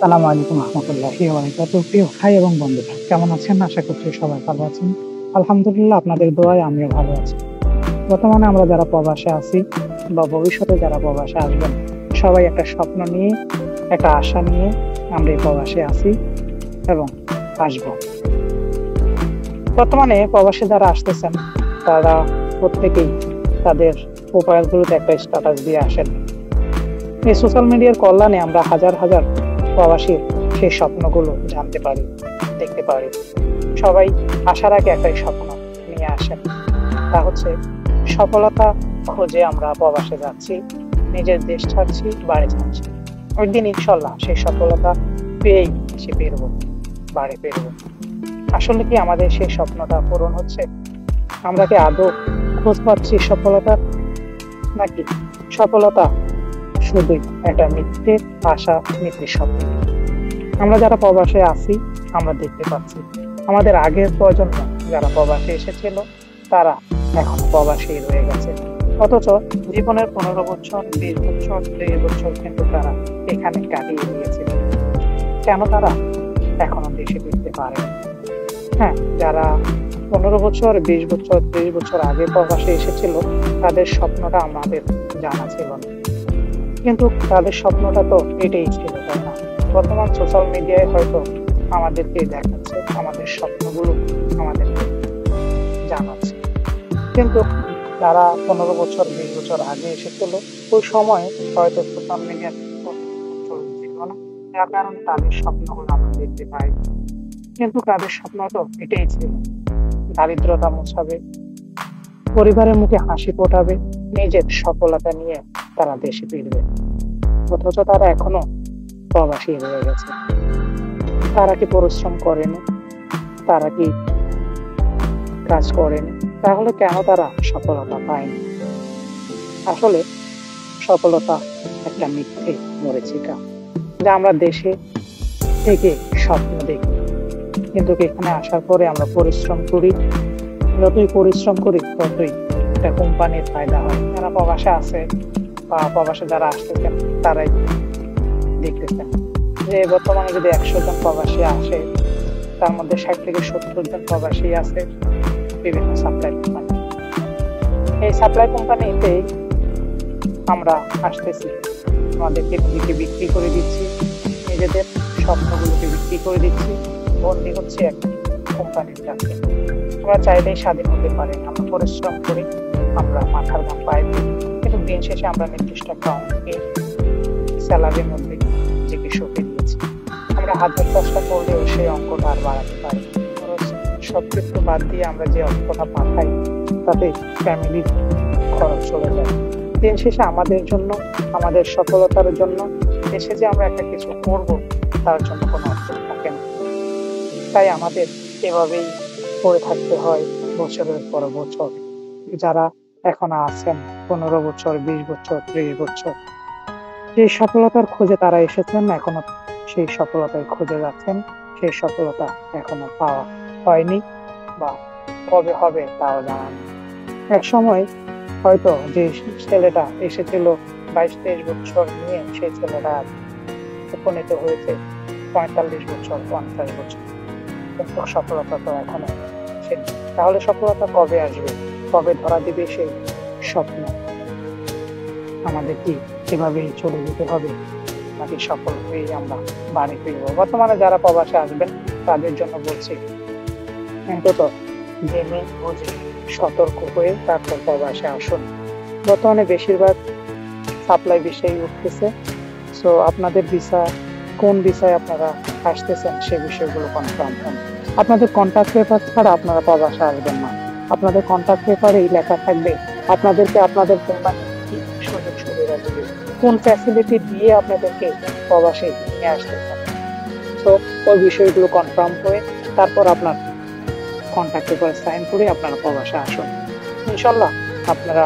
সালামু আলাইকুম রহমতুল্লাহি ওয়া বারাকাতুহু। প্রিয় ভাই এবং বন্ধুরা, কেমন আছেন? আশা করছি সবাই ভালো আছেন। আলহামদুলিল্লাহ, আপনাদের দোয়ায় আমিও ভালো আছি। বর্তমানে আমরা যারা প্রবাসে আছি বা ভবিষ্যতে যারা প্রবাসে আসবেন, সবাই একটা স্বপ্ন নিয়ে, একটা আশা নিয়ে আমরা এই প্রবাসে আছি এবং আসবো। বর্তমানে প্রবাসে যারা আসতেছেন তারা প্রত্যেকেই তাদের প্রোফাইলগুলোতে একটা স্ট্যাটাস দিয়ে আসেন। এই সোশ্যাল মিডিয়ার কল্যাণে আমরা হাজার হাজার প্রবাসীর সেই স্বপ্নগুলো জানতে পারি, দেখতে পারি। সবাই আসার আগে একটাই স্বপ্ন নিয়ে আসেন, তা হচ্ছে সফলতা খোঁজে আমরা প্রবাসে যাচ্ছি, নিজের দেশ ছাড়ছি, বাড়ি ছাড়ছি। একদিন ইনশাল্লাহ সেই সফলতা পেয়েই এসে ফিরবো, বাড়ি ফিরবো। আসলে কি আমাদের সেই স্বপ্নটা পূরণ হচ্ছে? আমরা কি আদৌ খোঁজ পাচ্ছি সফলতার, নাকি সফলতা শুধুই একটা মিথ্যে আশা, মিথ্যে স্বপ্ন? আমরা যারা প্রবাসে আছি আমরা দেখতে পাচ্ছি আমাদের আগের প্রজন্ম যারা প্রবাসে এসেছিল তারা এখন প্রবাসী রয়ে গেছে, অথচ জীবনের 15 বছর, 20 বছর, 30 বছর কিন্তু তারা এখানে কাটিয়ে দিয়েছে। কেন তারা এখনো দেশে ফিরতে পারে? হ্যাঁ, যারা 15 বছর, 20 বছর, 30 বছর আগে প্রবাসে এসেছিল তাদের স্বপ্নটা আমাদের জানা ছিল না, কিন্তু তাদের স্বপ্নটা তো এটাই ছিল, তাই না? বর্তমান সোশ্যাল মিডিয়ায় হয়তো আমাদেরকে দেখাচ্ছে, আমাদের স্বপ্নগুলো আমাদেরকে জানাচ্ছে, কিন্তু যারা 15 বছর, 20 বছর আগে এসেছিল ওই সময় হয়তো সোশ্যাল মিডিয়া ছিল না, যার কারণে তাদের স্বপ্নগুলো আমরা দেখতে পাই। কিন্তু তাদের স্বপ্ন তো এটাই ছিল, দারিদ্রতা মোছাবে, পরিবারের মুখে হাসি ফোটাবে, নিজের সফলতা নিয়ে তারা দেশে ফিরবে। অথচ তারা এখনো প্রবাসী রয়ে গেছে। তারা কি পরিশ্রম করেনি? তারা কি কাজ করেনি? তাহলে কেন তারা সফলতা পায়নি? আসলে সফলতা একটা মিথ্যে মরীচিকা, যা আমরা দেশে থেকে স্বপ্ন দেখি, কিন্তু এখানে আসার পরে আমরা পরিশ্রম করি, যতই পরিশ্রম করি ততই একটা কোম্পানির ফায়দা হয়। যারা প্রবাসে আছে বা প্রবাসে যারা আসতেছেন তারাই দেখতেছেন যে বর্তমানে যদি 100 জন প্রবাসী আসে তার মধ্যে 60 থেকে 70 জন প্রবাসী আছে বিভিন্ন সাপ্লাই কোম্পানি। এই সাপ্লাই কোম্পানিতেই আমরা আসতেছি, আমাদেরকে নিজেকে বিক্রি করে দিচ্ছি, নিজেদের স্বপ্নগুলোকে বিক্রি করে দিচ্ছি, বন্দী হচ্ছে একটা কোম্পানির কাছে। আমরা চাইলেই স্বাধীন হতে পারি, আমরা পরিশ্রম করি, আমরা মাথার ঘাম পায়ে দিই, কিন্তু দিন শেষে আমরা নির্দিষ্ট একটা অঙ্কে স্যালারির মধ্যে নিজেকে সঁপে দিয়েছি। আমরা হাজার চেষ্টা করলেও সেই অঙ্কটা আর বাড়াতে পারি। সবকিছু বাদ দিয়ে আমরা যে অঙ্কটা পাঠাই তাতে ফ্যামিলির খরচ চলে যায়। দিন শেষে আমাদের জন্য, আমাদের সফলতার জন্য দেশে যে আমরা একটা কিছু করব তার জন্য কোনো অর্থ থাকে না। তাই আমাদের এভাবেই পড়ে থাকতে হয় বছরের পর বছর। যারা এখন আছেন 15 বছর, 20 বছর, 30 বছর, যে সফলতার খোঁজে তারা এসেছেন, এখনো সেই সফলতার খোঁজে যাচ্ছেন, সেই সফলতা এখনো পাওয়া হয়নি বা কবে হবে তাও জানা নেই। এক সময় হয়তো যে ছেলেটা এসেছিল 22-23 বছর নিয়ে, সেই ছেলেটা উপনীত হয়েছে 45 বছর, 50 বছর, কিন্তু সফলতা তো এখনো আসেনি। তাহলে সফলতা কবে আসবে? কবে ধরা দিবে সেই স্বপ্ন? আমাদের কি এভাবেই চলে যেতে হবে, নাকি সফল হয়ে আমরা বাড়ি ফিরব? বর্তমানে যারা প্রবাসে আসবেন তাদের জন্য বলছি, অন্তত জেনে বুঝে সতর্ক হয়ে তারপর প্রবাসে আসুন। বর্তমানে বেশিরভাগ সাপ্লাই বিষয় উঠতেছে, সো আপনাদের ভিসা, কোন ভিসায় আপনারা আসতেছেন সে বিষয়গুলো কনফার্ম হন। আপনাদের কন্ট্যাক্ট পেপার ছাড়া আপনারা প্রবাসে আসবেন না। আপনাদের কন্ট্যাক্ট পেপারেই লেখা থাকবে আপনাদেরকে আপনাদের কোম্পানি কি সুযোগ সুবিধা দেবে, কোন ফ্যাসিলিটি দিয়ে আপনাদেরকে প্রবাসে নিয়ে আসতে পারে। তো ওই বিষয়গুলো কনফার্ম হয়ে তারপর আপনার কন্ট্যাক্ট পেপারে সাইন করে আপনারা প্রবাসে আসুন। ইনশাল্লাহ আপনারা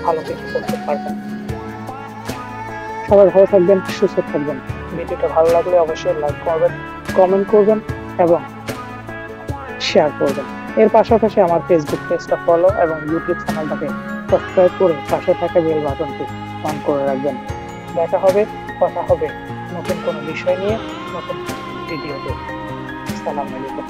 ভালো কিছু করতে পারবেন। সবাই ভালো থাকবেন, সুস্থ থাকবেন। ভিডিওটা ভালো লাগলে অবশ্যই লাইক করবেন, কমেন্ট করবেন এবং শেয়ার করবেন। এর পাশাপাশি আমার ফেসবুক পেজটা ফলো এবং ইউটিউব চ্যানেলটাকে সাবস্ক্রাইব করে পাশে থাকা বেল বাটনটি অন করে রাখবেন। দেখা হবে, কথা হবে নতুন কোনো বিষয় নিয়ে নতুন ভিডিও দেব। আসসালামু আলাইকুম।